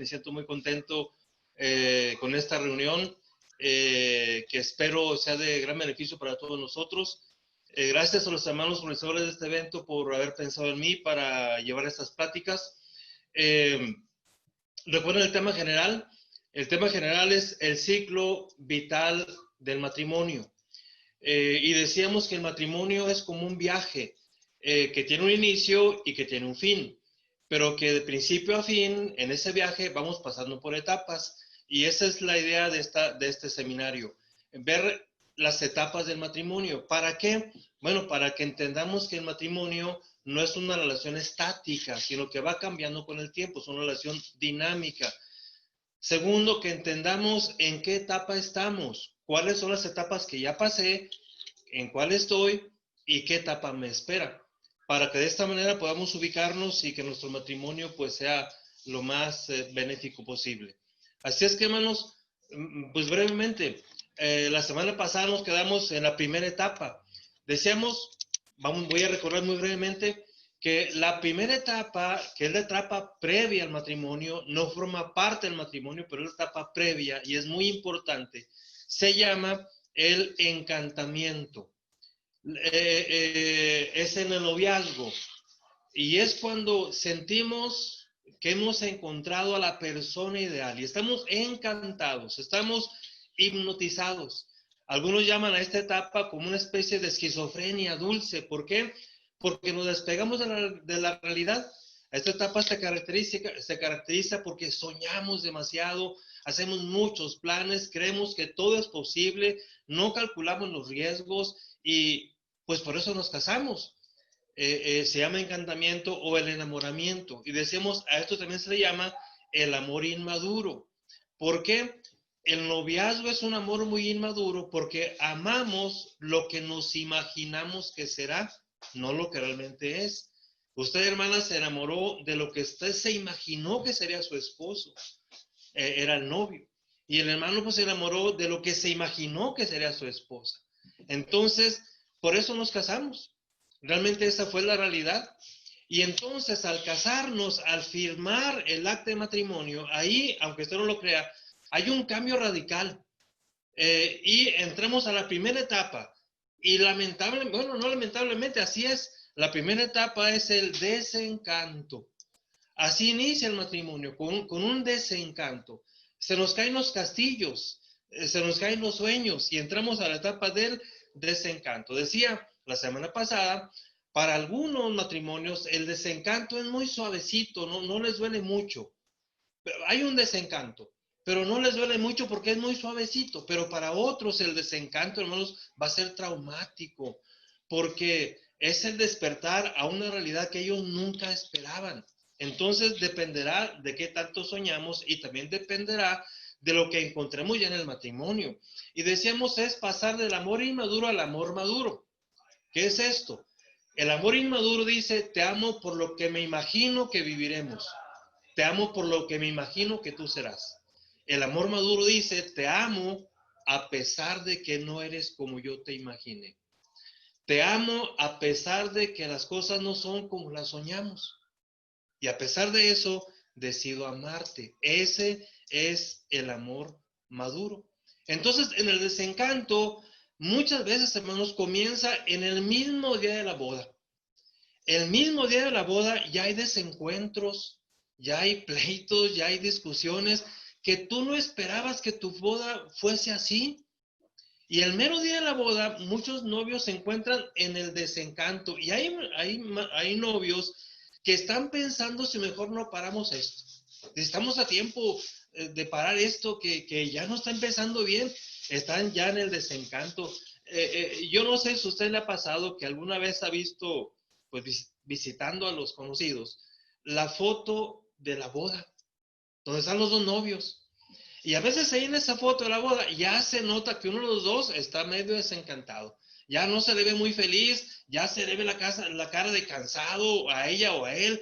Me siento muy contento con esta reunión, que espero sea de gran beneficio para todos nosotros. Gracias a los hermanos organizadores de este evento por haber pensado en mí para llevar estas pláticas. Recuerden el tema general. El tema general es el ciclo vital del matrimonio. Y decíamos que el matrimonio es como un viaje que tiene un inicio y que tiene un fin, pero que de principio a fin, en ese viaje, vamos pasando por etapas. Y esa es la idea de este seminario, ver las etapas del matrimonio. ¿Para qué? Bueno, para que entendamos que el matrimonio no es una relación estática, sino que va cambiando con el tiempo, es una relación dinámica. Segundo, que entendamos en qué etapa estamos, cuáles son las etapas que ya pasé, en cuál estoy y qué etapa me espera, para que de esta manera podamos ubicarnos y que nuestro matrimonio pues sea lo más benéfico posible. Así es que, hermanos, pues brevemente, la semana pasada nos quedamos en la primera etapa. Decíamos, voy a recordar muy brevemente, que la primera etapa, que es la etapa previa al matrimonio, no forma parte del matrimonio, pero es la etapa previa y es muy importante. Se llama el encantamiento. Es en el noviazgo. Y es cuando sentimos que hemos encontrado a la persona ideal y estamos encantados, estamos hipnotizados. Algunos llaman a esta etapa como una especie de esquizofrenia dulce. ¿Por qué? Porque nos despegamos de la realidad. Esta etapa se caracteriza porque soñamos demasiado, hacemos muchos planes, creemos que todo es posible, no calculamos los riesgos y pues por eso nos casamos. Se llama encantamiento o el enamoramiento. Y decimos, a esto también se le llama el amor inmaduro. ¿Por qué? El noviazgo es un amor muy inmaduro porque amamos lo que nos imaginamos que será, no lo que realmente es. Usted, hermana, se enamoró de lo que usted se imaginó que sería su esposo. Era el novio. Y el hermano pues se enamoró de lo que se imaginó que sería su esposa. Entonces, por eso nos casamos. Realmente esa fue la realidad. Y entonces al casarnos, al firmar el acta de matrimonio, ahí, aunque usted no lo crea, hay un cambio radical. Y entramos a la primera etapa. Y lamentablemente, bueno, no lamentablemente, así es. La primera etapa es el desencanto. Así inicia el matrimonio, con un desencanto. Se nos caen los castillos, se nos caen los sueños y entramos a la etapa del desencanto. Decía la semana pasada, para algunos matrimonios el desencanto es muy suavecito, no les duele mucho. Hay un desencanto, pero no les duele mucho porque es muy suavecito. Pero para otros el desencanto, hermanos, va a ser traumático porque es el despertar a una realidad que ellos nunca esperaban. Entonces dependerá de qué tanto soñamos y también dependerá de lo que encontremos ya en el matrimonio. Y decíamos, es pasar del amor inmaduro al amor maduro. ¿Qué es esto? El amor inmaduro dice, te amo por lo que me imagino que viviremos. Te amo por lo que me imagino que tú serás. El amor maduro dice, te amo a pesar de que no eres como yo te imaginé. Te amo a pesar de que las cosas no son como las soñamos. Y a pesar de eso, decido amarte. Ese es el amor maduro. Entonces, en el desencanto, muchas veces, hermanos, comienza en el mismo día de la boda. El mismo día de la boda ya hay desencuentros, ya hay pleitos, ya hay discusiones que tú no esperabas que tu boda fuese así. Y el mero día de la boda, muchos novios se encuentran en el desencanto. Y hay novios que están pensando si mejor no paramos esto. Estamos a tiempo de parar esto que ya no está empezando bien. Están ya en el desencanto. Yo no sé si a usted le ha pasado que alguna vez ha visto, pues visitando a los conocidos, la foto de la boda, donde están los dos novios. Y a veces ahí en esa foto de la boda ya se nota que uno de los dos está medio desencantado. Ya no se le ve muy feliz, ya se le ve la cara de cansado a ella o a él,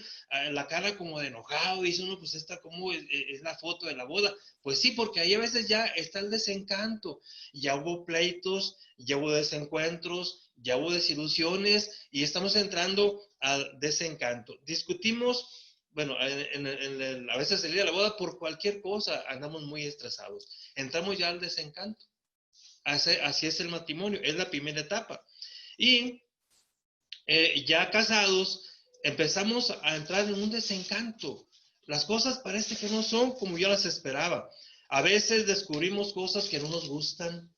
la cara como de enojado. Dice uno, pues esta como es la foto de la boda. Pues sí, porque ahí a veces ya está el desencanto. Ya hubo pleitos, ya hubo desencuentros, ya hubo desilusiones y estamos entrando al desencanto. Discutimos bueno, a veces el día de la boda, por cualquier cosa, andamos muy estresados. Entramos ya al desencanto. Así es el matrimonio, es la primera etapa. Y ya casados, empezamos a entrar en un desencanto. Las cosas parece que no son como yo las esperaba. A veces descubrimos cosas que no nos gustan.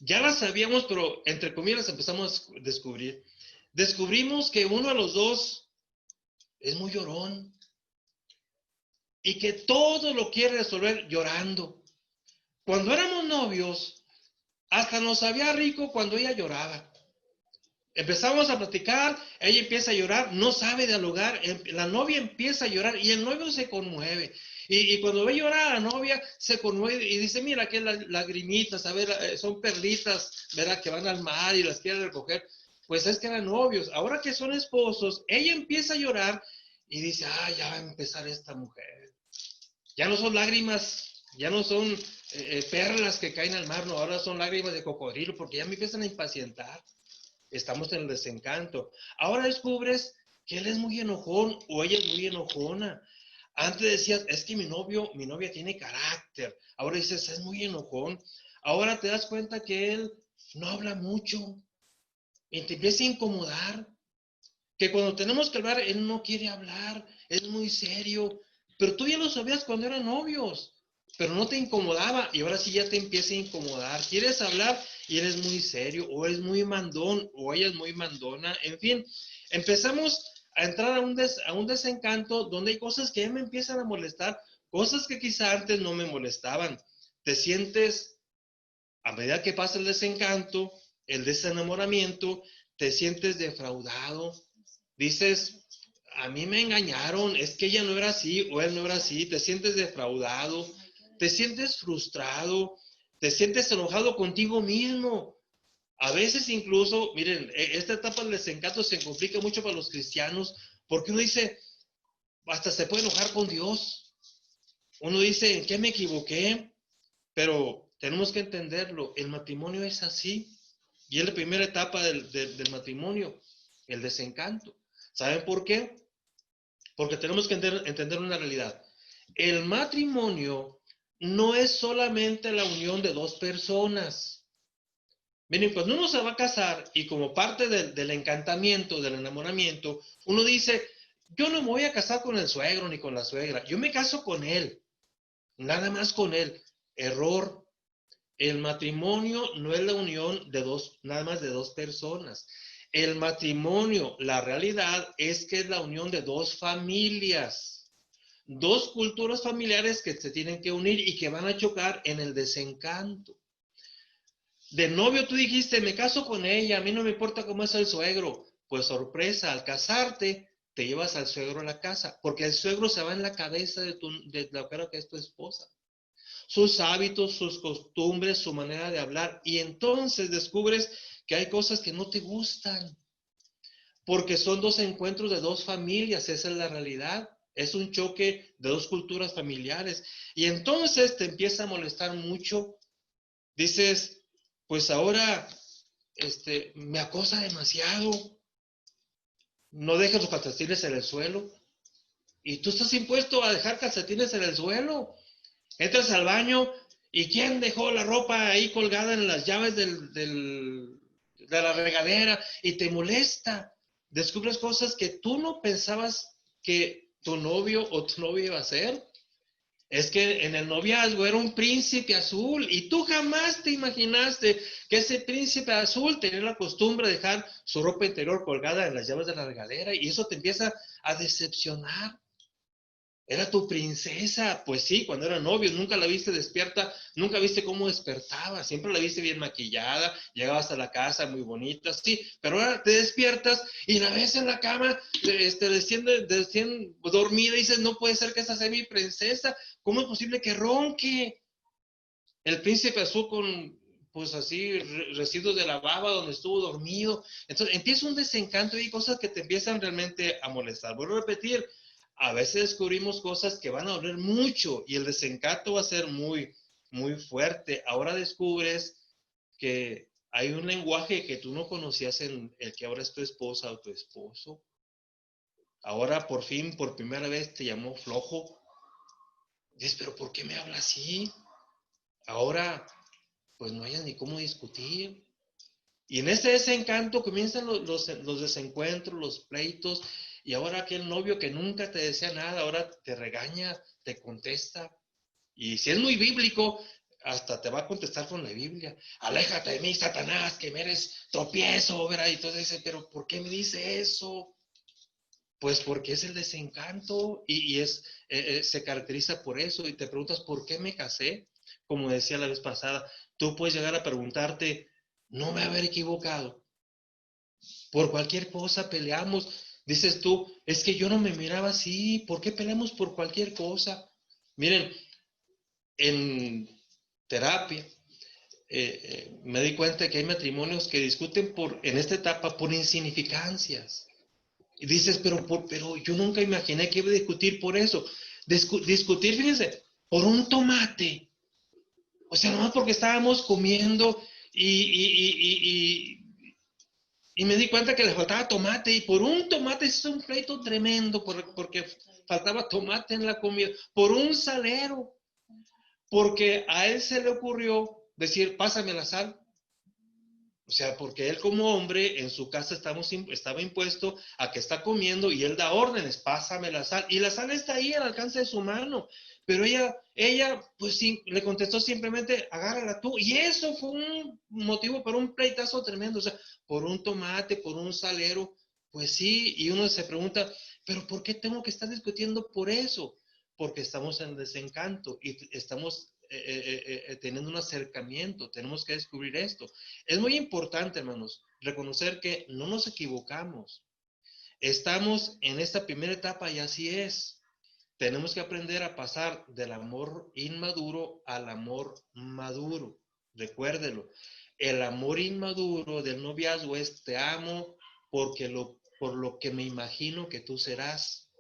Ya las sabíamos, pero entre comillas empezamos a descubrir. Descubrimos que uno de los dos es muy llorón y que todo lo quiere resolver llorando. Cuando éramos novios, hasta nos sabía rico cuando ella lloraba. Empezamos a platicar, ella empieza a llorar, no sabe dialogar, la novia empieza a llorar y el novio se conmueve. Y cuando ve llorar a la novia, se conmueve y dice, mira, que las lagrimitas, a ver, son perlitas, ¿verdad? Que van al mar y las quiere recoger. Pues es que eran novios. Ahora que son esposos, ella empieza a llorar y dice, ya va a empezar esta mujer. Ya no son lágrimas, ya no son perlas que caen al mar, no, ahora son lágrimas de cocodrilo, porque ya me empiezan a impacientar. Estamos en el desencanto. Ahora descubres que él es muy enojón o ella es muy enojona. Antes decías, es que mi novia tiene carácter. Ahora dices, es muy enojón. Ahora te das cuenta que él no habla mucho y te empieza a incomodar. Que cuando tenemos que hablar, él no quiere hablar, es muy serio. Pero tú ya lo sabías cuando eran novios, pero no te incomodaba y ahora sí ya te empieza a incomodar. Quieres hablar y eres muy serio, o es muy mandón, o ella es muy mandona. En fin, empezamos a entrar a un desencanto donde hay cosas que ya me empiezan a molestar, cosas que quizá antes no me molestaban. Te sientes, a medida que pasa el desencanto, el desenamoramiento, te sientes defraudado. Dices, a mí me engañaron, es que ella no era así o él no era así, te sientes defraudado, te sientes frustrado, te sientes enojado contigo mismo. A veces incluso, miren, esta etapa del desencanto se complica mucho para los cristianos porque uno dice, hasta se puede enojar con Dios. Uno dice, ¿en qué me equivoqué? Pero tenemos que entenderlo, el matrimonio es así y es la primera etapa del matrimonio, el desencanto. ¿Saben por qué? Porque tenemos que entender una realidad. El matrimonio no es solamente la unión de dos personas. Miren, cuando uno se va a casar y como parte del encantamiento, del enamoramiento, uno dice, yo no me voy a casar con el suegro ni con la suegra, yo me caso con él, nada más con él. Error. El matrimonio no es la unión de dos, nada más de dos personas. El matrimonio, la realidad es que es la unión de dos familias, dos culturas familiares que se tienen que unir y que van a chocar en el desencanto. De novio tú dijiste, me caso con ella, a mí no me importa cómo es el suegro. Pues sorpresa, al casarte, te llevas al suegro a la casa, porque el suegro se va en la cabeza de la que es tu esposa, sus hábitos, sus costumbres, su manera de hablar, y entonces descubres que hay cosas que no te gustan, porque son dos encuentros de dos familias, esa es la realidad, es un choque de dos culturas familiares, y entonces te empieza a molestar mucho, dices, pues ahora me acosa demasiado, no deja los calcetines en el suelo, y tú estás impuesto a dejar calcetines en el suelo. Entras al baño y ¿quién dejó la ropa ahí colgada en las llaves de la regadera? Y te molesta. Descubres cosas que tú no pensabas que tu novio o tu novia iba a hacer. Es que en el noviazgo era un príncipe azul y tú jamás te imaginaste que ese príncipe azul tenía la costumbre de dejar su ropa interior colgada en las llaves de la regadera y eso te empieza a decepcionar. Era tu princesa, pues sí, cuando eran novios, nunca la viste despierta, nunca viste cómo despertaba, siempre la viste bien maquillada, llegaba hasta la casa muy bonita, sí, pero ahora te despiertas y la ves en la cama, recién dormida y dices, no puede ser que esa sea mi princesa, ¿cómo es posible que ronque? El príncipe azul con, pues así, residuos de la baba donde estuvo dormido. Entonces empieza un desencanto y cosas que te empiezan realmente a molestar. Vuelvo a repetir, a veces descubrimos cosas que van a doler mucho y el desencanto va a ser muy, muy fuerte. Ahora descubres que hay un lenguaje que tú no conocías en el que ahora es tu esposa o tu esposo. ahora por fin, por primera vez te llamó flojo. Dices, pero ¿por qué me habla así? Ahora, pues no hay ni cómo discutir. Y en ese desencanto comienzan los desencuentros, los pleitos, y ahora aquel novio que nunca te decía nada, ahora te regaña, te contesta. Y si es muy bíblico, hasta te va a contestar con la Biblia. Aléjate de mí, Satanás, que me eres tropiezo, ¿verdad? Y entonces dice, pero ¿por qué me dice eso? Pues porque es el desencanto se caracteriza por eso. Y te preguntas, ¿por qué me casé? Como decía la vez pasada, tú puedes llegar a preguntarte, no me haber equivocado. Por cualquier cosa peleamos. Dices tú, es que yo no me miraba así. ¿Por qué peleamos por cualquier cosa? Miren, en terapia, me di cuenta que hay matrimonios que discuten en esta etapa por insignificancias. Y dices, pero yo nunca imaginé que iba a discutir por eso. Discutir, fíjense, por un tomate. O sea, nomás porque estábamos comiendo y me di cuenta que le faltaba tomate. Y por un tomate es un pleito tremendo porque faltaba tomate en la comida. Por un salero. Porque a él se le ocurrió decir, pásame la sal. O sea, porque él como hombre en su casa estaba impuesto a que está comiendo y él da órdenes, pásame la sal. Y la sal está ahí al alcance de su mano. Pero ella pues sí, le contestó simplemente, agárrala tú. Y eso fue un motivo para un pleitazo tremendo. O sea, por un tomate, por un salero, pues sí. Y uno se pregunta, pero ¿por qué tengo que estar discutiendo por eso? Porque estamos en desencanto y estamos teniendo un acercamiento. Tenemos que descubrir esto. Es muy importante, hermanos, reconocer que no nos equivocamos. Estamos en esta primera etapa y así es. Tenemos que aprender a pasar del amor inmaduro al amor maduro. Recuérdelo. El amor inmaduro del noviazgo es te amo por lo que me imagino que tú serás.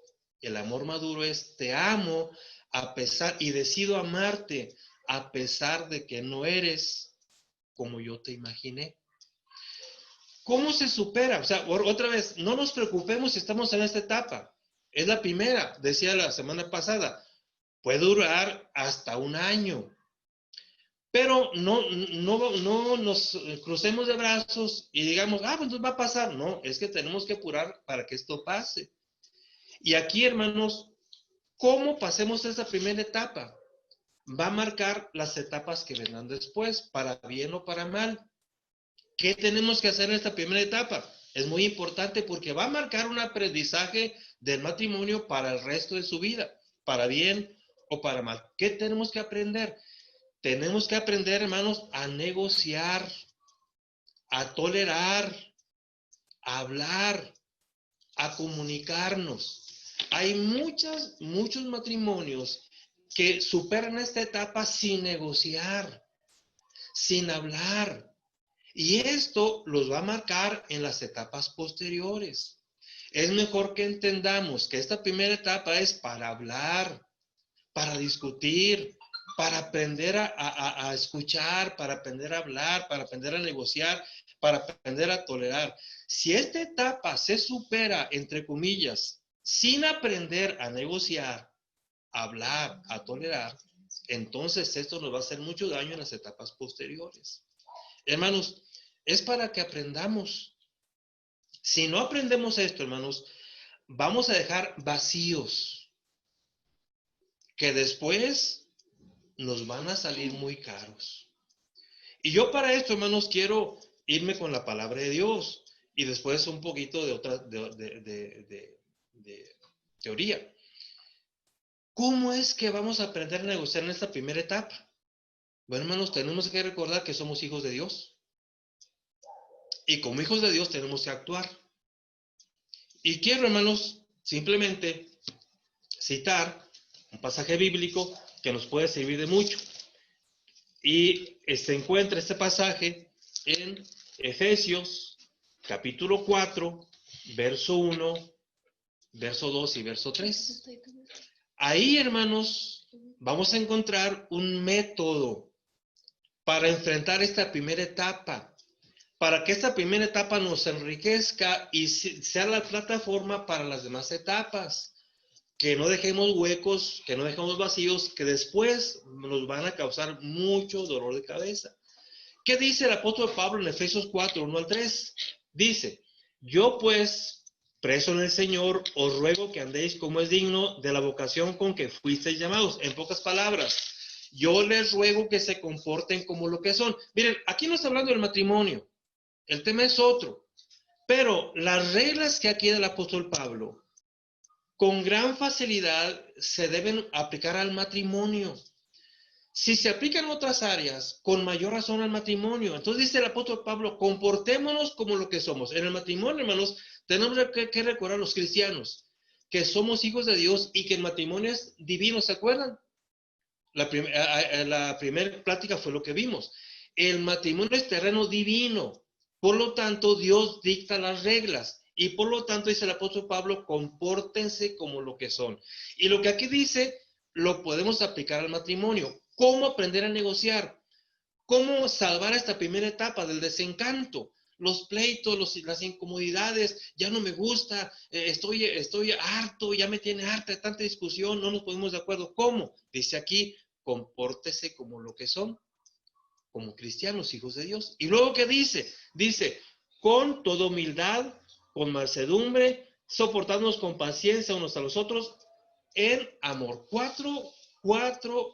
El amor maduro es te amo a pesar y decido amarte a pesar de que no eres como yo te imaginé. ¿Cómo se supera? O sea, otra vez, no nos preocupemos si estamos en esta etapa. Es la primera, decía la semana pasada. Puede durar hasta un año. Pero no nos crucemos de brazos y digamos, pues nos va a pasar. No, es que tenemos que apurar para que esto pase. Y aquí, hermanos, ¿cómo pasemos esta primera etapa? Va a marcar las etapas que vendrán después, para bien o para mal. ¿Qué tenemos que hacer en esta primera etapa? Es muy importante porque va a marcar un aprendizaje del matrimonio para el resto de su vida, para bien o para mal. ¿Qué tenemos que aprender? Tenemos que aprender, hermanos, a negociar, a tolerar, a hablar, a comunicarnos. Hay muchos matrimonios que superan esta etapa sin negociar, sin hablar. Y esto los va a marcar en las etapas posteriores. Es mejor que entendamos que esta primera etapa es para hablar, para discutir, para aprender a escuchar, para aprender a hablar, para aprender a negociar, para aprender a tolerar. Si esta etapa se supera, entre comillas, sin aprender a negociar, a hablar, a tolerar, entonces esto nos va a hacer mucho daño en las etapas posteriores. Hermanos, es para que aprendamos. Si no aprendemos esto, hermanos, vamos a dejar vacíos que después nos van a salir muy caros. Y yo para esto, hermanos, quiero irme con la palabra de Dios y después un poquito de otra de teoría. ¿Cómo es que vamos a aprender a negociar en esta primera etapa? Bueno, hermanos, tenemos que recordar que somos hijos de Dios. Y como hijos de Dios tenemos que actuar. Y quiero, hermanos, simplemente citar un pasaje bíblico que nos puede servir de mucho. Y se encuentra este pasaje en Efesios, capítulo 4, verso 1, verso 2 y verso 3. Ahí, hermanos, vamos a encontrar un método para enfrentar esta primera etapa. para que esta primera etapa nos enriquezca y sea la plataforma para las demás etapas. Que no dejemos huecos, que no dejemos vacíos, que después nos van a causar mucho dolor de cabeza. ¿Qué dice el apóstol Pablo en Efesios 4, 1 al 3? Dice, yo pues, preso en el Señor, os ruego que andéis como es digno de la vocación con que fuisteis llamados. En pocas palabras, yo les ruego que se comporten como lo que son. Miren, aquí no está hablando del matrimonio, el tema es otro. Pero las reglas que aquí da el apóstol Pablo, con gran facilidad se deben aplicar al matrimonio. Si se aplican otras áreas, con mayor razón al matrimonio. Entonces dice el apóstol Pablo, comportémonos como lo que somos. En el matrimonio, hermanos, tenemos que recordar a los cristianos que somos hijos de Dios y que el matrimonio es divino, ¿se acuerdan? La primera plática fue lo que vimos. El matrimonio es terreno divino. Por lo tanto, Dios dicta las reglas. Y por lo tanto, dice el apóstol Pablo, compórtense como lo que son. Y lo que aquí dice, lo podemos aplicar al matrimonio. ¿Cómo aprender a negociar? ¿Cómo salvar esta primera etapa del desencanto? Los pleitos, las incomodidades, ya no me gusta, estoy harto, ya me tiene harta tanta discusión, no nos ponemos de acuerdo. ¿Cómo? Dice aquí, compórtese como lo que son, como cristianos, hijos de Dios. Y luego, ¿qué dice? Dice, con toda humildad, con mansedumbre, soportándonos con paciencia unos a los otros, en amor. Cuatro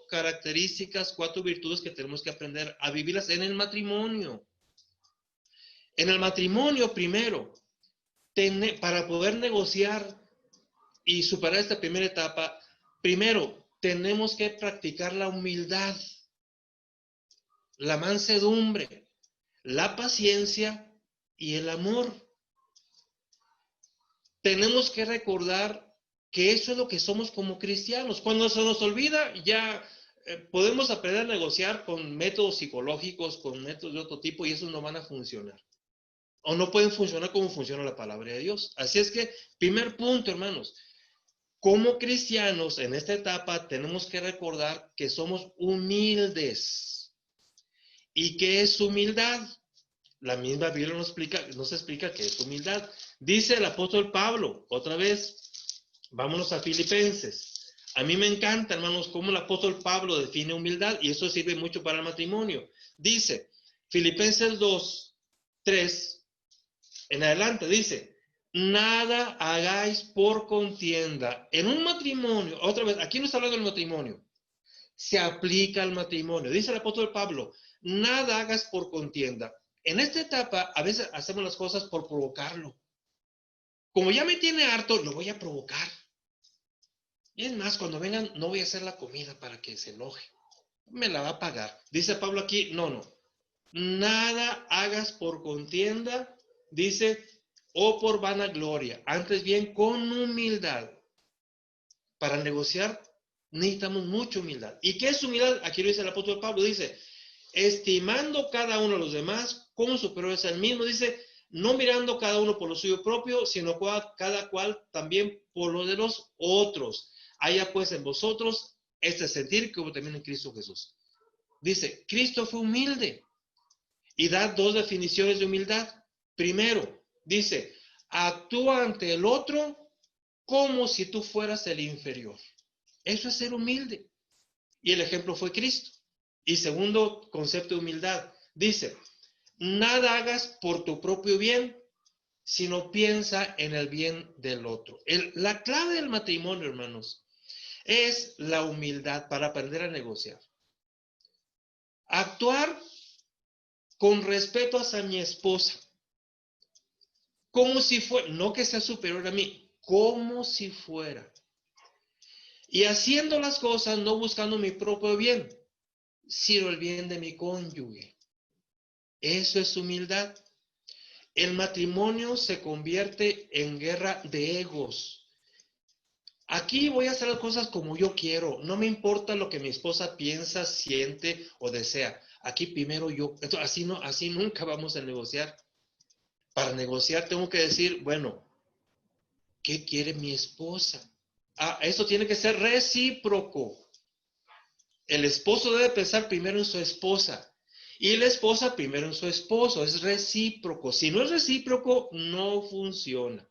características, cuatro virtudes que tenemos que aprender a vivirlas en el matrimonio. En el matrimonio, primero, para poder negociar y superar esta primera etapa, primero, tenemos que practicar la humildad, la mansedumbre, la paciencia y el amor. Tenemos que recordar que eso es lo que somos como cristianos. Cuando se nos olvida, ya podemos aprender a negociar con métodos psicológicos, con métodos de otro tipo, y esos no van a funcionar. O no pueden funcionar como funciona la palabra de Dios. Así es que, primer punto, hermanos, como cristianos en esta etapa tenemos que recordar que somos humildes. ¿Y qué es humildad? La misma Biblia nos explica qué es humildad. Dice el apóstol Pablo, otra vez, vámonos a Filipenses. A mí me encanta, hermanos, cómo el apóstol Pablo define humildad y eso sirve mucho para el matrimonio. Dice, Filipenses 2, 3, en adelante, dice, nada hagáis por contienda. En un matrimonio, otra vez, aquí no está hablando del matrimonio, se aplica al matrimonio. Dice el apóstol Pablo, nada hagas por contienda. En esta etapa, a veces hacemos las cosas por provocarlo. Como ya me tiene harto, lo voy a provocar. Y es más, cuando vengan, no voy a hacer la comida para que se enoje. Me la va a pagar. Dice Pablo aquí, no. Nada hagas por contienda, dice, o por vanagloria. Antes bien, con humildad. Para negociar necesitamos mucha humildad. ¿Y qué es humildad? Aquí lo dice el apóstol Pablo, dice, estimando cada uno a los demás como superiores al mismo, dice, no mirando cada uno por lo suyo propio, sino cada cual también por lo de los otros. Haya pues en vosotros este sentir como también en Cristo Jesús. Dice, Cristo fue humilde y da dos definiciones de humildad. Primero, dice, actúa ante el otro como si tú fueras el inferior. Eso es ser humilde. Y el ejemplo fue Cristo. Y segundo concepto de humildad, dice, nada hagas por tu propio bien, sino piensa en el bien del otro. La clave del matrimonio, hermanos, es la humildad para aprender a negociar. Actuar con respeto hacia mi esposa, como si fuera, no que sea superior a mí, como si fuera. Y haciendo las cosas no buscando mi propio bien, sino el bien de mi cónyuge. Eso es humildad. El matrimonio se convierte en guerra de egos. Aquí voy a hacer las cosas como yo quiero. No me importa lo que mi esposa piensa, siente o desea. Aquí primero yo. Entonces, así nunca vamos a negociar. Para negociar tengo que decir, bueno, ¿qué quiere mi esposa? Eso tiene que ser recíproco. El esposo debe pensar primero en su esposa. Y la esposa primero en su esposo. Es recíproco. Si no es recíproco, no funciona.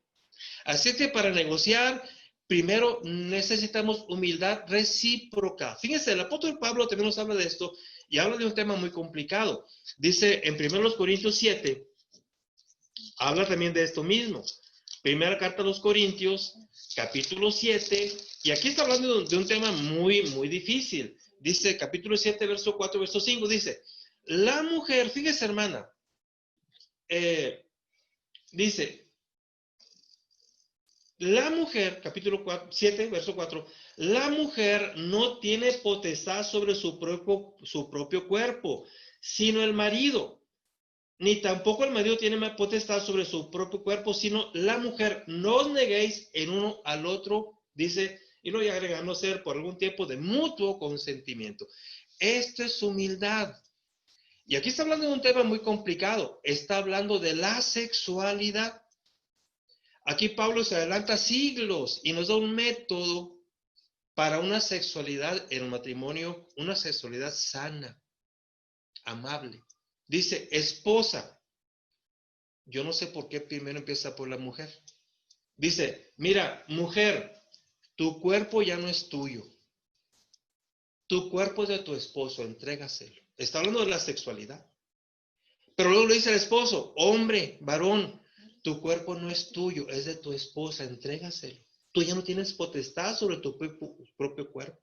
Así que para negociar, primero necesitamos humildad recíproca. Fíjense, el apóstol Pablo también nos habla de esto y habla de un tema muy complicado. Dice en 1 Corintios 7, habla también de esto mismo. Primera carta a los Corintios, capítulo 7, y aquí está hablando de un tema muy, muy difícil. Dice, capítulo 7, verso 4, verso 5, dice, la mujer, fíjese hermana, dice, la mujer, capítulo 7, verso 4, la mujer no tiene potestad sobre su propio cuerpo, sino el marido. Ni tampoco el marido tiene potestad sobre su propio cuerpo, sino la mujer. No os neguéis el uno al otro, dice, y lo voy agregando ser por algún tiempo de mutuo consentimiento. Esto es humildad. Y aquí está hablando de un tema muy complicado. Está hablando de la sexualidad. Aquí Pablo se adelanta siglos y nos da un método para una sexualidad en el matrimonio, una sexualidad sana, amable. Dice, esposa. Yo no sé por qué primero empieza por la mujer. Dice, mira, mujer, tu cuerpo ya no es tuyo. Tu cuerpo es de tu esposo, entrégaselo. Está hablando de la sexualidad. Pero luego le dice al esposo, hombre, varón, tu cuerpo no es tuyo, es de tu esposa, entrégaselo. Tú ya no tienes potestad sobre tu propio cuerpo.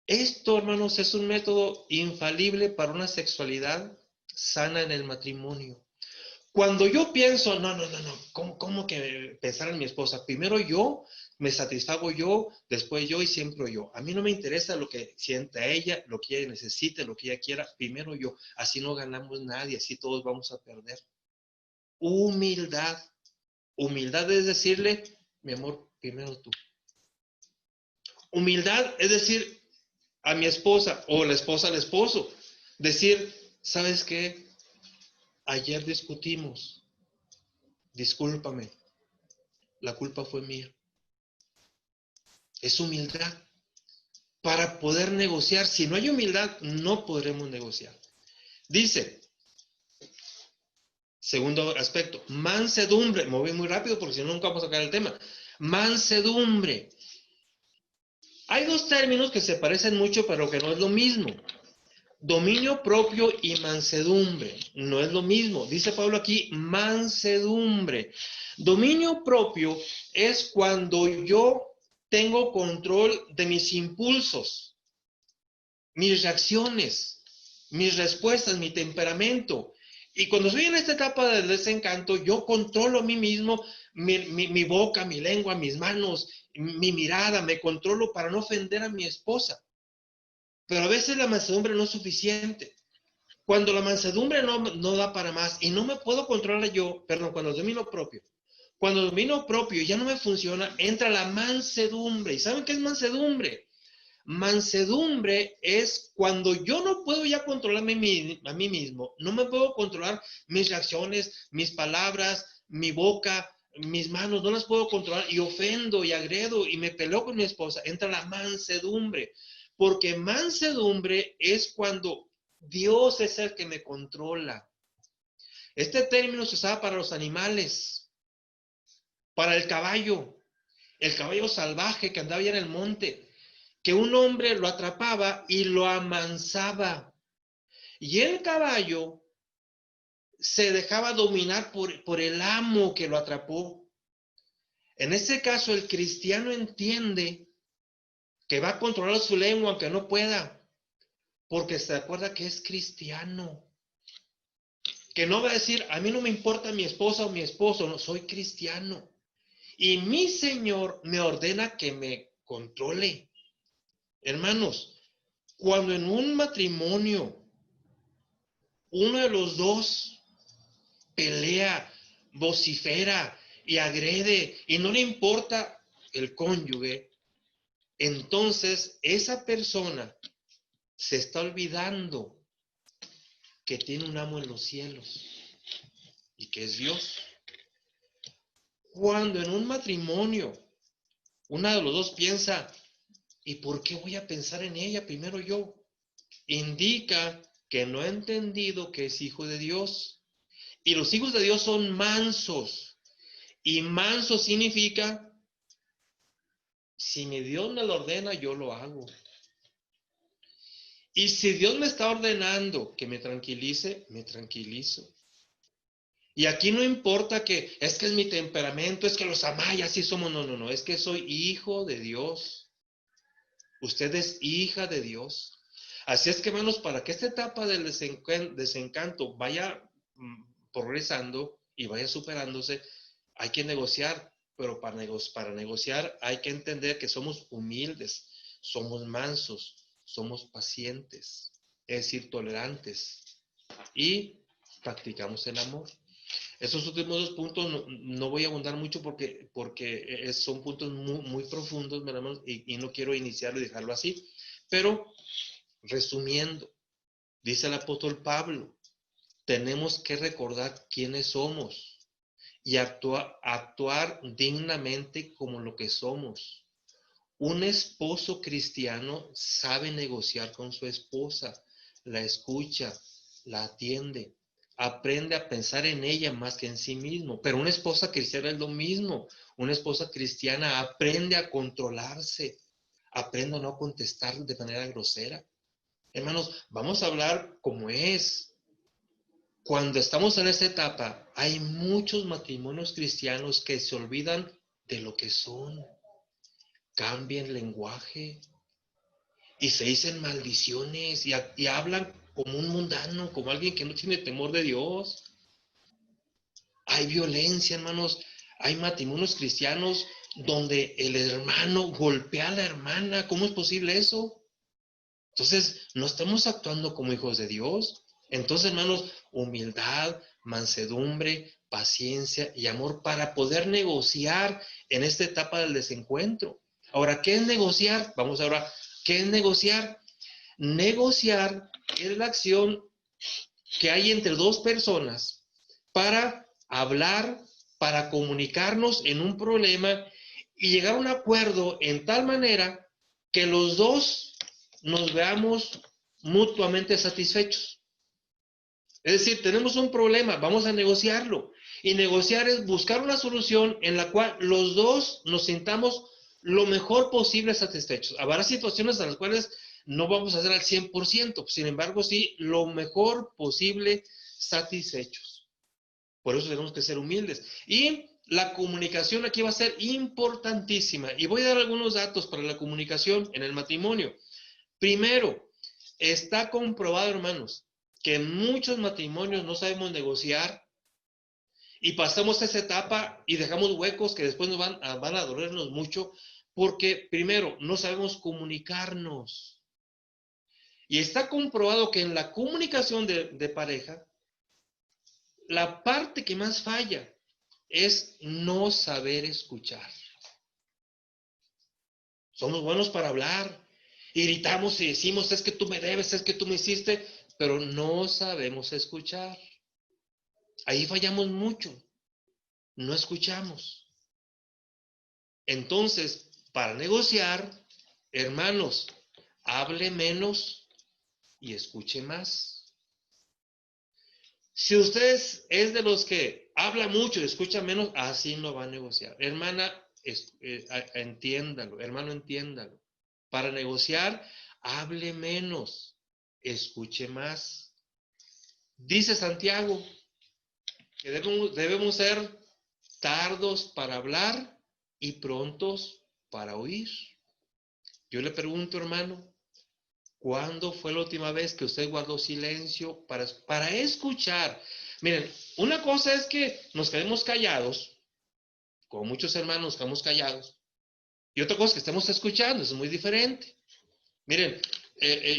Esto, hermanos, es un método infalible para una sexualidad sana en el matrimonio. Cuando yo pienso, no, ¿cómo que pensar en mi esposa? Primero yo, me satisfago yo, después yo y siempre yo. A mí no me interesa lo que sienta ella, lo que ella necesite, lo que ella quiera, primero yo. Así no ganamos nadie, así todos vamos a perder. Humildad. Humildad es decirle, mi amor, primero tú. Humildad es decir a mi esposa o la esposa al esposo, decir, ¿sabes qué? Ayer discutimos, discúlpame, la culpa fue mía. Es humildad para poder negociar. Si no hay humildad, no podremos negociar. Dice, segundo aspecto, mansedumbre. Me voy muy rápido porque si no nunca vamos a sacar el tema. Mansedumbre. Hay dos términos que se parecen mucho, pero que no es lo mismo. Dominio propio y mansedumbre. No es lo mismo. Dice Pablo aquí, mansedumbre. Dominio propio es cuando yo tengo control de mis impulsos, mis reacciones, mis respuestas, mi temperamento. Y cuando estoy en esta etapa del desencanto, yo controlo a mí mismo, mi boca, mi lengua, mis manos, mi mirada, me controlo para no ofender a mi esposa. Pero a veces la mansedumbre no es suficiente. Cuando la mansedumbre no da para más y no me puedo controlar yo, perdón, cuando domino propio. Cuando domino propio ya no me funciona, entra la mansedumbre. ¿Y saben qué es mansedumbre? Mansedumbre es cuando yo no puedo ya controlarme a mí mismo, no me puedo controlar mis reacciones, mis palabras, mi boca, mis manos, no las puedo controlar y ofendo y agredo y me peleo con mi esposa. Entra la mansedumbre, porque mansedumbre es cuando Dios es el que me controla. Este término se usaba para los animales, para el caballo salvaje que andaba allá en el monte, que un hombre lo atrapaba y lo amansaba. Y el caballo se dejaba dominar por el amo que lo atrapó. En ese caso, el cristiano entiende que va a controlar su lengua aunque no pueda, porque se acuerda que es cristiano. Que no va a decir, a mí no me importa mi esposa o mi esposo, no, soy cristiano. Y mi Señor me ordena que me controle. Hermanos, cuando en un matrimonio uno de los dos pelea, vocifera y agrede y no le importa el cónyuge, entonces esa persona se está olvidando que tiene un amo en los cielos y que es Dios. Cuando en un matrimonio uno de los dos piensa, ¿y por qué voy a pensar en ella primero yo? Indica que no ha entendido que es hijo de Dios. Y los hijos de Dios son mansos. Y manso significa, si mi Dios me lo ordena, yo lo hago. Y si Dios me está ordenando que me tranquilice, me tranquilizo. Y aquí no importa que es mi temperamento, es que los amáis, así somos. No, no, no, es que soy hijo de Dios. Usted es hija de Dios. Así es que, hermanos, para que esta etapa del desencanto vaya progresando y vaya superándose, hay que negociar, pero para negociar hay que entender que somos humildes, somos mansos, somos pacientes, es decir, tolerantes y practicamos el amor. Esos últimos dos puntos no voy a abundar mucho porque son puntos muy profundos, hermanos, y no quiero iniciarlo y dejarlo así. Pero, resumiendo, dice el apóstol Pablo, tenemos que recordar quiénes somos y actuar dignamente como lo que somos. Un esposo cristiano sabe negociar con su esposa, la escucha, la atiende, aprende a pensar en ella más que en sí mismo. Pero una esposa cristiana es lo mismo. Una esposa cristiana aprende a controlarse, aprende a no contestar de manera grosera. Hermanos, vamos a hablar como es. Cuando estamos en esta etapa, hay muchos matrimonios cristianos que se olvidan de lo que son. Cambian lenguaje y se dicen maldiciones y hablan como un mundano, como alguien que no tiene temor de Dios. Hay violencia, hermanos. Hay matrimonios cristianos donde el hermano golpea a la hermana. ¿Cómo es posible eso? Entonces, no estamos actuando como hijos de Dios. Entonces, hermanos, humildad, mansedumbre, paciencia y amor para poder negociar en esta etapa del desencuentro. Ahora, ¿qué es negociar? Vamos ahora, ¿qué es negociar? Negociar es la acción que hay entre dos personas para hablar, para comunicarnos en un problema y llegar a un acuerdo en tal manera que los dos nos veamos mutuamente satisfechos. Es decir, tenemos un problema, vamos a negociarlo. Y negociar es buscar una solución en la cual los dos nos sintamos lo mejor posible satisfechos. Habrá situaciones en las cuales no vamos a hacer al 100%, sin embargo, sí, lo mejor posible satisfechos. Por eso tenemos que ser humildes. Y la comunicación aquí va a ser importantísima. Y voy a dar algunos datos para la comunicación en el matrimonio. Primero, está comprobado, hermanos, que en muchos matrimonios no sabemos negociar y pasamos esa etapa y dejamos huecos que después nos van a dolernos mucho porque, primero, no sabemos comunicarnos. Y está comprobado que en la comunicación de pareja, la parte que más falla es no saber escuchar. Somos buenos para hablar, y gritamos y decimos, es que tú me debes, es que tú me hiciste, pero no sabemos escuchar. Ahí fallamos mucho, no escuchamos. Entonces, para negociar, hermanos, hable menos y escuche más. Si usted es de los que habla mucho y escucha menos, así no va a negociar. Hermana, entiéndalo, hermano, entiéndalo. Para negociar, hable menos, escuche más. Dice Santiago que debemos ser tardos para hablar y prontos para oír. Yo le pregunto, hermano, ¿cuándo fue la última vez que usted guardó silencio para escuchar? Miren, una cosa es que nos quedemos callados, como muchos hermanos nos quedamos callados, y otra cosa es que estemos escuchando, eso es muy diferente. Miren,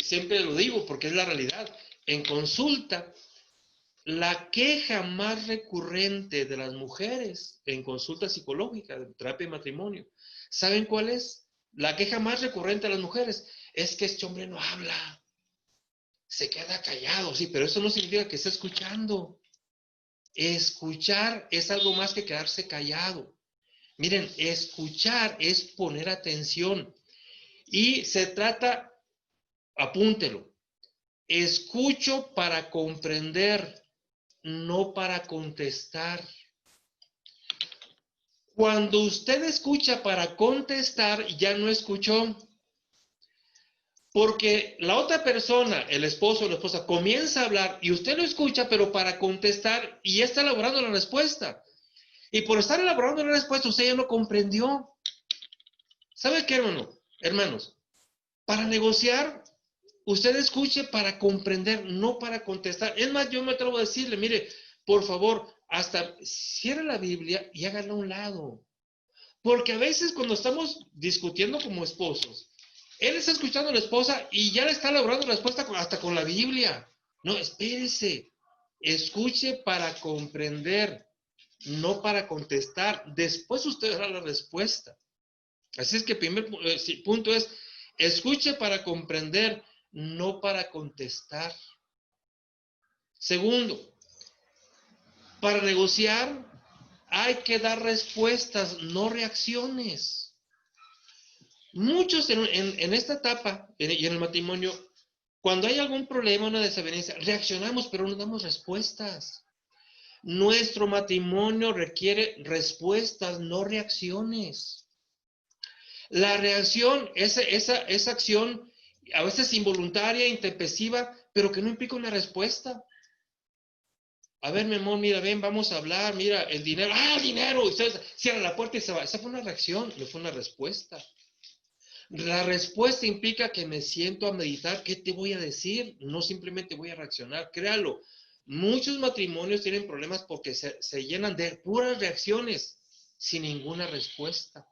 siempre lo digo porque es la realidad. En consulta, la queja más recurrente de las mujeres en consulta psicológica, de terapia de matrimonio, ¿saben cuál es? La queja más recurrente de las mujeres es que este hombre no habla, se queda callado, sí, pero eso no significa que esté escuchando. Escuchar es algo más que quedarse callado. Miren, escuchar es poner atención y se trata, apúntelo, Escucho para comprender, no para contestar. Cuando usted escucha para contestar, ya no escuchó. Porque la otra persona, el esposo o la esposa, comienza a hablar y usted lo escucha, pero para contestar y ya está elaborando la respuesta. Y por estar elaborando la respuesta, usted ya no comprendió. ¿Sabe qué, hermanos? Para negociar, usted escuche para comprender, no para contestar. Es más, yo me atrevo a decirle, mire, por favor, hasta cierre la Biblia y hágala a un lado. Porque a veces cuando estamos discutiendo como esposos, él está escuchando a la esposa y ya le está elaborando la respuesta hasta con la Biblia. No, espérese. Escuche para comprender, no para contestar. Después usted dará la respuesta. Así es que el primer punto es, escuche para comprender, no para contestar. Segundo, para negociar hay que dar respuestas, no reacciones. Muchos en esta etapa y en el matrimonio, cuando hay algún problema, una desavenencia, reaccionamos, pero no damos respuestas. Nuestro matrimonio requiere respuestas, no reacciones. La reacción, esa acción, a veces involuntaria, intempestiva, pero que no implica una respuesta. A ver, mi amor, mira, ven, vamos a hablar, mira, el dinero, dinero, y usted cierra la puerta y se va. Esa fue una reacción, no fue una respuesta. La respuesta implica que me siento a meditar qué te voy a decir, no simplemente voy a reaccionar. Créalo, muchos matrimonios tienen problemas porque se llenan de puras reacciones sin ninguna respuesta.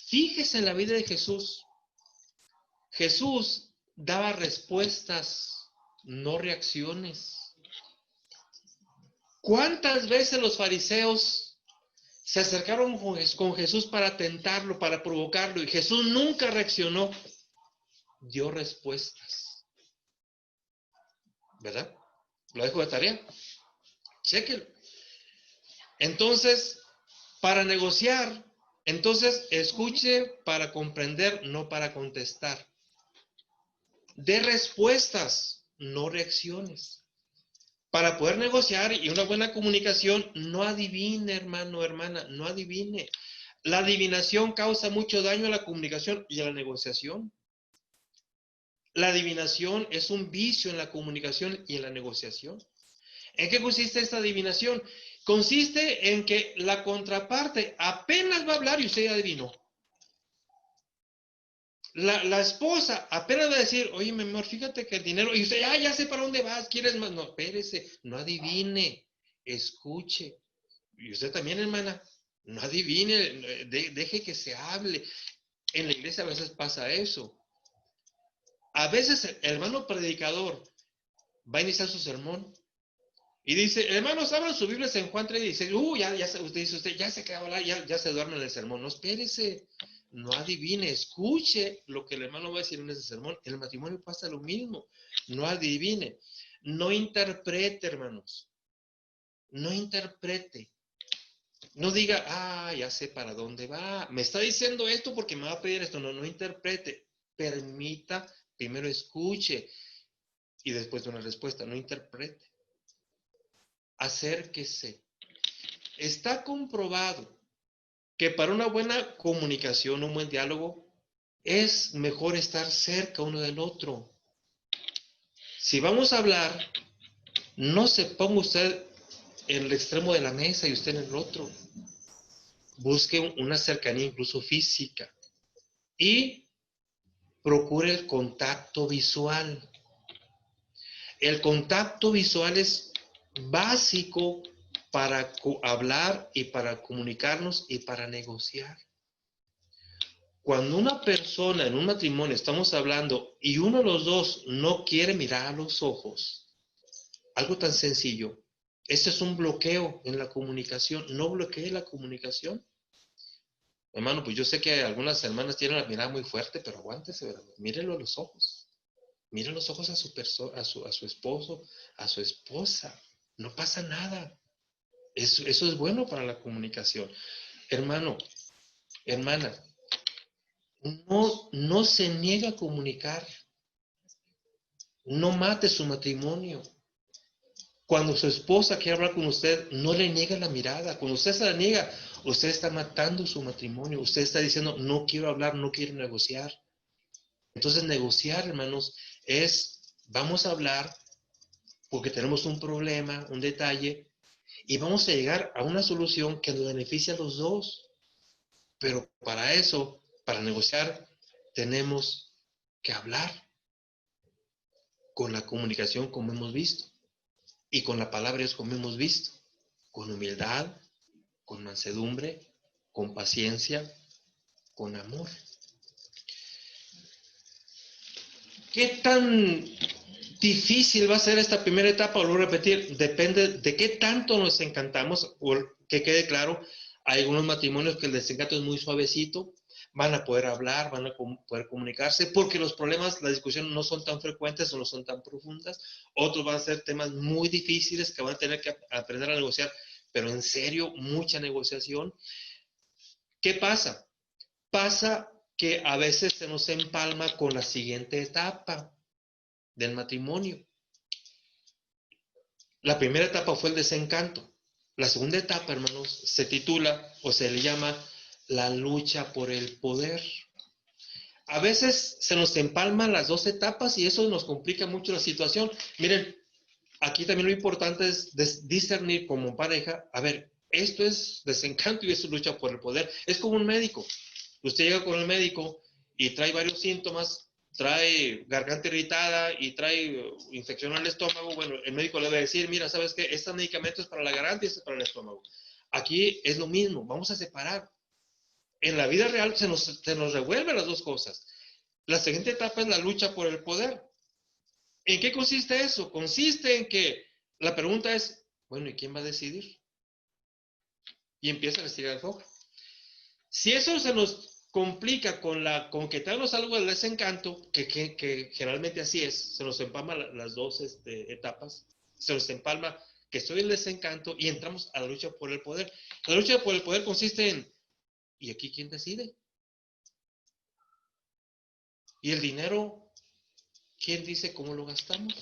Fíjese en la vida de Jesús. Jesús daba respuestas, no reacciones. ¿Cuántas veces los fariseos se acercaron con Jesús para tentarlo, para provocarlo, y Jesús nunca reaccionó? Dio respuestas, ¿verdad? Lo dejo de tarea. Chequenlo. Entonces, para negociar, entonces escuche para comprender, no para contestar. Dé respuestas, no reacciones. Para poder negociar y una buena comunicación, no adivine, hermano, hermana, no adivine. La adivinación causa mucho daño a la comunicación y a la negociación. La adivinación es un vicio en la comunicación y en la negociación. ¿En qué consiste esta adivinación? Consiste en que la contraparte apenas va a hablar y usted ya adivinó. La esposa apenas va a decir, oye, mi amor, fíjate que el dinero, y usted, ya sé para dónde vas, ¿quieres más? No, espérese, no adivine, escuche. Y usted también, hermana, no adivine, deje que se hable. En la iglesia a veces pasa eso. A veces el hermano predicador va a iniciar su sermón y dice, hermanos, abran su Biblia en Juan 3 y dice, usted ya se queda a hablar, ya se duerme en el sermón. No, espérese, no adivine, escuche lo que el hermano va a decir en ese sermón. En el matrimonio pasa lo mismo. No adivine, no interprete, hermanos. No interprete. No diga, ya sé para dónde va. Me está diciendo esto porque me va a pedir esto. No, no interprete. Permita, primero escuche y después de una respuesta. No interprete. Acérquese. Está comprobado que para una buena comunicación, un buen diálogo, es mejor estar cerca uno del otro. Si vamos a hablar, no se ponga usted en el extremo de la mesa y usted en el otro. Busque una cercanía incluso física y procure el contacto visual. El contacto visual es básico para hablar y para comunicarnos y para negociar. Cuando una persona en un matrimonio estamos hablando y uno de los dos no quiere mirar a los ojos, algo tan sencillo, ese es un bloqueo en la comunicación. No bloquee la comunicación. Hermano, pues yo sé que algunas hermanas tienen la mirada muy fuerte, pero aguántese, ¿verdad? Mírelo a los ojos. Mire los ojos a su esposo, a su esposa. No pasa nada. Eso es bueno para la comunicación. Hermano, hermana, no se niega a comunicar. No mate su matrimonio. Cuando su esposa quiere hablar con usted, no le niegue la mirada. Cuando usted se la niega, usted está matando su matrimonio. Usted está diciendo, no quiero hablar, no quiero negociar. Entonces, negociar, hermanos, vamos a hablar porque tenemos un problema, un detalle, y vamos a llegar a una solución que nos beneficie a los dos. Pero para eso, para negociar, tenemos que hablar con la comunicación como hemos visto y con la palabra de Dios como hemos visto, con humildad, con mansedumbre, con paciencia, con amor. ¿Qué tan difícil va a ser esta primera etapa? Lo voy a repetir, depende de qué tanto nos encantamos, o que quede claro, hay algunos matrimonios que el desencanto es muy suavecito, van a poder hablar, van a poder comunicarse, porque los problemas, la discusión no son tan frecuentes o no son tan profundas. Otros van a ser temas muy difíciles que van a tener que aprender a negociar, pero en serio, mucha negociación. ¿Qué pasa? Pasa que a veces se nos empalma con la siguiente etapa del matrimonio. La primera etapa fue el desencanto. La segunda etapa, hermanos, se titula o se le llama la lucha por el poder. A veces se nos empalman las dos etapas y eso nos complica mucho la situación. Miren, aquí también lo importante es discernir como pareja, a ver, esto es desencanto y esto es lucha por el poder. Es como un médico. Usted llega con el médico y trae varios síntomas, trae garganta irritada y trae infección al estómago. Bueno, el médico le va a decir, mira, ¿sabes qué? Este medicamento es para la garganta y este es para el estómago. Aquí es lo mismo, vamos a separar. En la vida real se nos revuelven las dos cosas. La siguiente etapa es la lucha por el poder. ¿En qué consiste eso? Consiste en que la pregunta es, bueno, ¿y quién va a decidir? Y empieza a estirar el foco. Si eso se nos complica con que tenemos algo del desencanto, que generalmente así es, se nos empalma las dos etapas, se nos empalma que estoy en el desencanto y entramos a la lucha por el poder. La lucha por el poder consiste en, ¿y aquí quién decide? ¿Y el dinero, quién dice cómo lo gastamos?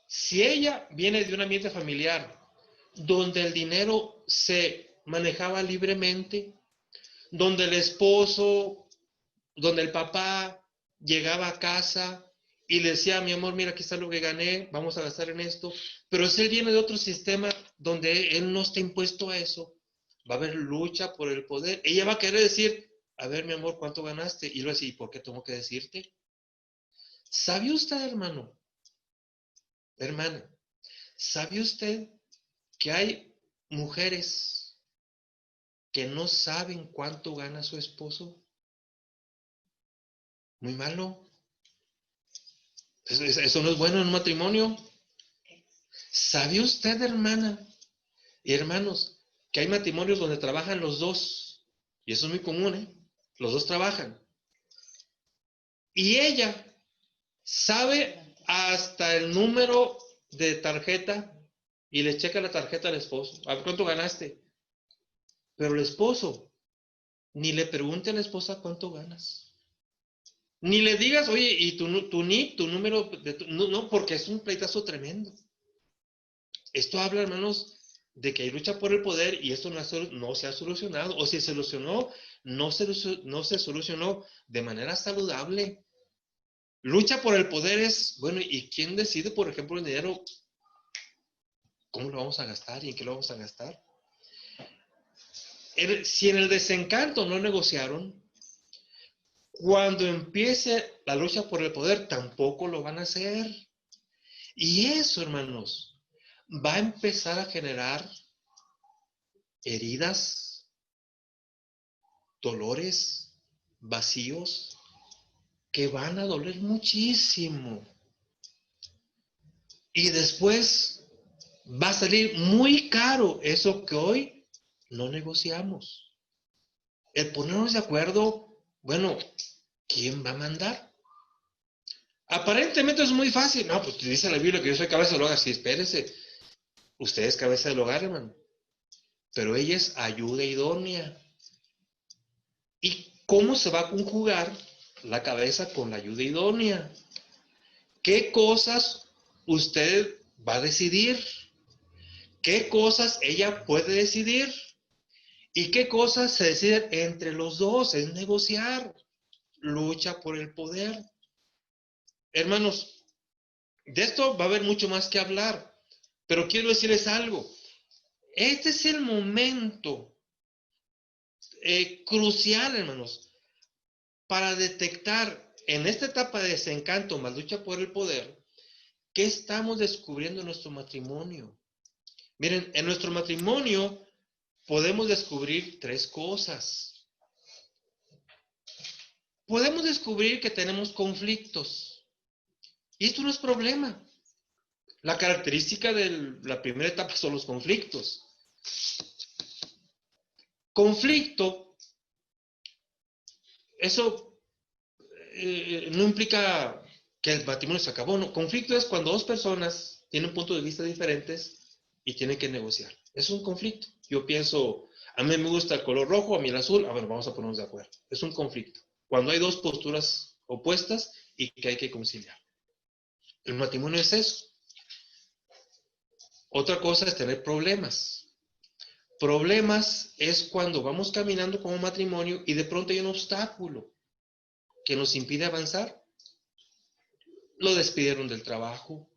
Si ella viene de un ambiente familiar donde el dinero se manejaba libremente, donde el esposo, donde el papá llegaba a casa y le decía, mi amor, mira, aquí está lo que gané, vamos a gastar en esto, pero si él viene de otro sistema donde él no está impuesto a eso, va a haber lucha por el poder. Ella va a querer decir, a ver, mi amor, ¿cuánto ganaste? Y lo va a decir, ¿por qué tengo que decirte? ¿Sabe usted, hermana, sabe usted que hay mujeres que no saben cuánto gana su esposo? Muy malo. Eso no es bueno en un matrimonio. ¿Sabe usted, hermana y hermanos, que hay matrimonios donde trabajan los dos? Y eso es muy común, ¿eh? Los dos trabajan. Y ella sabe hasta el número de tarjeta y le checa la tarjeta al esposo. A ver cuánto ganaste. Pero el esposo ni le pregunte a la esposa cuánto ganas. Ni le digas, oye, y tu NIP, tu número de no, porque es un pleitazo tremendo. Esto habla, hermanos, de que hay lucha por el poder y esto no se ha solucionado. O si se solucionó, no se solucionó de manera saludable. Lucha por el poder es, bueno, ¿y quién decide, por ejemplo, el dinero? ¿Cómo lo vamos a gastar y en qué lo vamos a gastar? Si en el desencanto no negociaron, cuando empiece la lucha por el poder, tampoco lo van a hacer. Y eso, hermanos, va a empezar a generar heridas, dolores, vacíos, que van a doler muchísimo. Y después va a salir muy caro eso que hoy no negociamos. El ponernos de acuerdo, bueno, ¿quién va a mandar? Aparentemente es muy fácil. No, pues dice la Biblia que yo soy cabeza del hogar. Sí, espérese. Usted es cabeza del hogar, hermano. Pero ella es ayuda idónea. ¿Y cómo se va a conjugar la cabeza con la ayuda idónea? ¿Qué cosas usted va a decidir? ¿Qué cosas ella puede decidir? ¿Y qué cosas se deciden entre los dos? Es negociar, lucha por el poder. Hermanos, de esto va a haber mucho más que hablar, pero quiero decirles algo. Este es el momento crucial, hermanos, para detectar en esta etapa de desencanto más lucha por el poder, ¿qué estamos descubriendo en nuestro matrimonio? Miren, en nuestro matrimonio podemos descubrir tres cosas. Podemos descubrir que tenemos conflictos. Y esto no es problema. La característica de la primera etapa son los conflictos. Conflicto, eso no implica que el matrimonio se acabó. No. Conflicto es cuando dos personas tienen puntos de vista diferentes y tienen que negociar. Es un conflicto. Yo pienso, a mí me gusta el color rojo, a mí el azul. A ver, vamos a ponernos de acuerdo. Es un conflicto. Cuando hay dos posturas opuestas y que hay que conciliar. El matrimonio es eso. Otra cosa es tener problemas. Problemas es cuando vamos caminando como matrimonio y de pronto hay un obstáculo que nos impide avanzar. Lo despidieron del trabajo,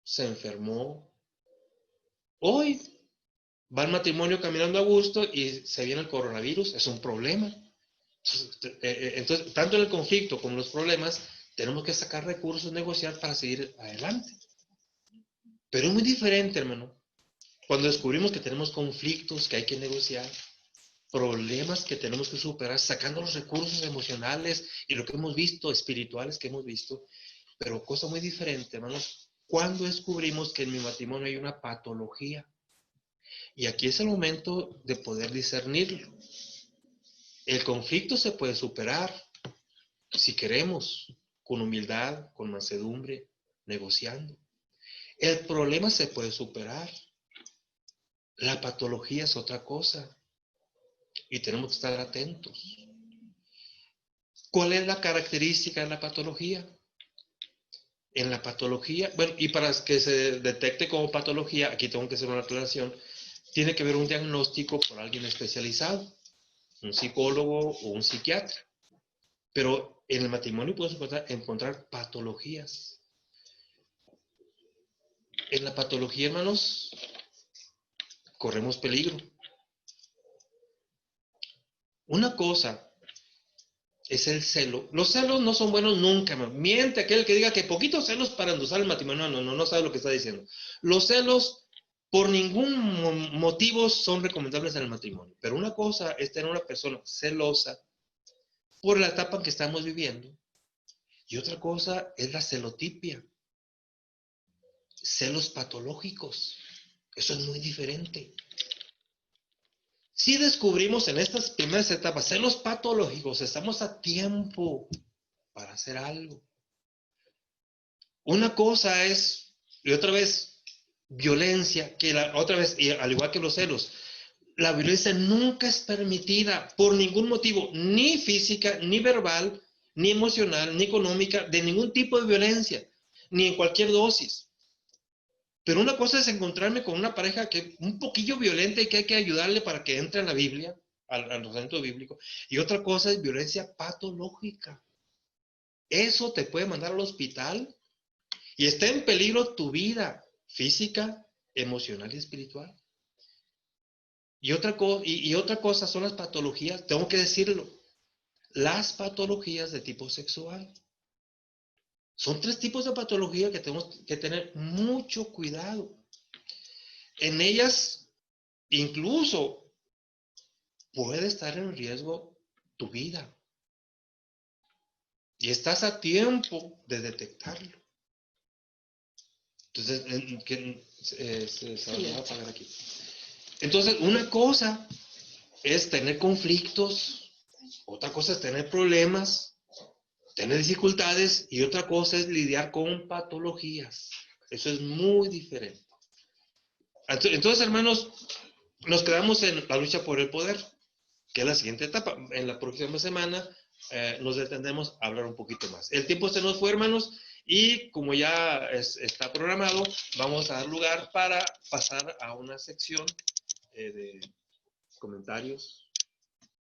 se enfermó. Hoy va el matrimonio caminando a gusto y se viene el coronavirus, es un problema. Entonces, tanto en el conflicto como en los problemas, tenemos que sacar recursos, negociar para seguir adelante. Pero es muy diferente, hermano, cuando descubrimos que tenemos conflictos que hay que negociar, problemas que tenemos que superar, sacando los recursos emocionales y lo que hemos visto, espirituales que hemos visto, pero cosa muy diferente, hermanos, cuando descubrimos que en mi matrimonio hay una patología. Y aquí es el momento de poder discernirlo. El conflicto se puede superar, si queremos, con humildad, con mansedumbre, negociando. El problema se puede superar. La patología es otra cosa. Y tenemos que estar atentos. ¿Cuál es la característica de la patología? En la patología, bueno, y para que se detecte como patología, aquí tengo que hacer una aclaración, tiene que haber un diagnóstico por alguien especializado, un psicólogo o un psiquiatra. Pero en el matrimonio puedes encontrar patologías. En la patología, hermanos, corremos peligro. Una cosa es el celo. Los celos no son buenos nunca, hermano. Miente aquel que diga que poquitos celos para endulzar el matrimonio. No sabe lo que está diciendo. Los celos por ningún motivo son recomendables en el matrimonio. Pero una cosa es tener una persona celosa por la etapa en que estamos viviendo. Y otra cosa es la celotipia. Celos patológicos. Eso es muy diferente. Si descubrimos en estas primeras etapas celos patológicos, estamos a tiempo para hacer algo. Una cosa es, y otra vez, violencia, que otra vez, y al igual que los celos, la violencia nunca es permitida por ningún motivo, ni física, ni verbal, ni emocional, ni económica, de ningún tipo de violencia, ni en cualquier dosis. Pero una cosa es encontrarme con una pareja que es un poquillo violenta y que hay que ayudarle para que entre en la Biblia, al razonamiento bíblico. Y otra cosa es violencia patológica. Eso te puede mandar al hospital y está en peligro tu vida física, emocional y espiritual. Y otra cosa son las patologías, tengo que decirlo, las patologías de tipo sexual. Son tres tipos de patología que tenemos que tener mucho cuidado. En ellas, incluso, puede estar en riesgo tu vida. Y estás a tiempo de detectarlo. Entonces, se va a apagar aquí. Entonces, una cosa es tener conflictos, otra cosa es tener problemas, tener dificultades, y otra cosa es lidiar con patologías. Eso es muy diferente. Entonces, hermanos, nos quedamos en la lucha por el poder, que es la siguiente etapa. En la próxima semana nos detendremos a hablar un poquito más. El tiempo se nos fue, hermanos, Y como ya está programado, vamos a dar lugar para pasar a una sección de comentarios,